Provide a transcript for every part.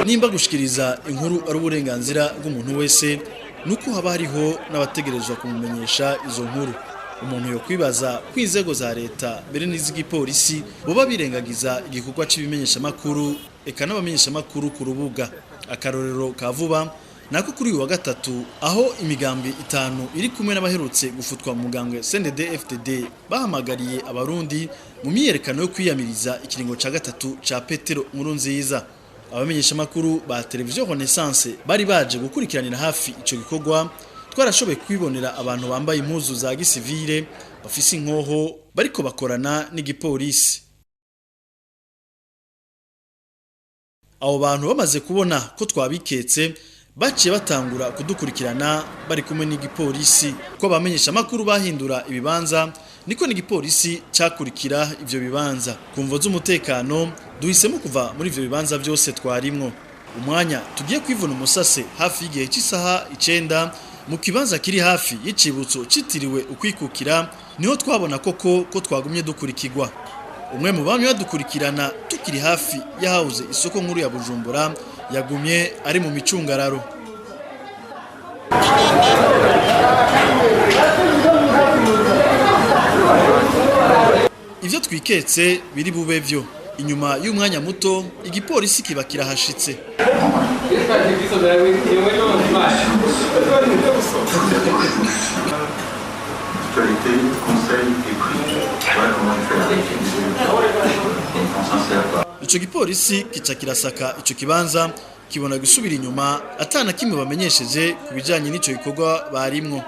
nimba gushikiriza inkuru ari uburenganzira bw'umuntu wese nuko haba hariho n'abategerezwa kumumenyesha izo nkuru. Umuntu yo kwibaza kw'inzego za leta mbere n'iz'igipolisi boba birengagiza igikorwa c'ibimenyesha makuru eka n'abamenyesha makuru ku rubuga. Akarorero ka vuba nako kuri uyu wa gatatu aho imigambi itanu iri kumwe n'abaherutse gufutwa mu mugambwe CNDD-FDD bahamagariye abarundi mu myiyerekano yo kwiyamiriza ikiringo ca gatatu ca Petero Nkurunziza. Abamenyesha makuru ba televiziyo Renaissance bari baje gukurikiranira hafi ico gikorwa. Twarashoboye kwibonera abantu bambaye impuzu za gisivile bafise inkoho bariko bakorana n'igipolisi. Abo bantu bamaze kubona ko twabiketse baciye batangura kudukurikirana bari kumwe n'igipolisi. Ko bamenyesha makuru bahindura ibibanza niko n'igipolisi cakurikira ivyo bibanza. Kumvo z'umutekano duhisemo kuva muri ivyo bibanza byose twarimwo. Umwanya tugiye kwivuna umusase hafi y'igihe cy'isaha 9 mu kibanza kiri hafi y'icibutso citiriwe ukwikukira niho twabona koko ko twagumye dukurikirwa. Umwe mu bamwe badukurikirana tukiri hafi yahabuze isoko nkuru ya Bujumbura yagumye ari mu micungararo. Ivyo twiketse biri bube vyo. Inyuma y'umwanya muto igipolisi kiba kirahashitse. Ico gipolisi kica kirasaka ico kibanza kibona gusubira inyuma atana kimwe bamenyesheje kubijanye n'ico gikorwa barimwo.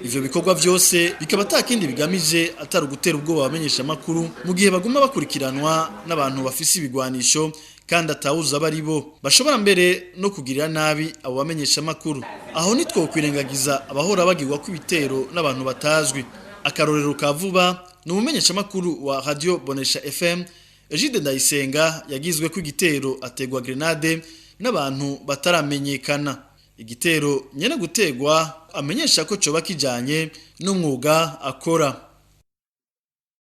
Ivyo bikorwa vyose bikaba atakindi bigamije atari ugutera ubwoba bamenyesha makuru mu gihe baguma bakurikiranwa n'abantu bafise ibigwanisho kandi atawuza bari bo bashobora mbere no kugirira nabi abo bamenyesha makuru. Aho nitwo kwirengagiza abahora bagirwa kw'ibitero n'abantu batazwi. Akarorero ka vuba ni umumenyesha makuru wa Radio Bonesha FM Egide Ndayisenga yagizwe ku igitero ategwa grenade n'abantu bataramenyekana. Igitero nyene gutegwa amenyesha ko coba kijanye n'umwuga akora.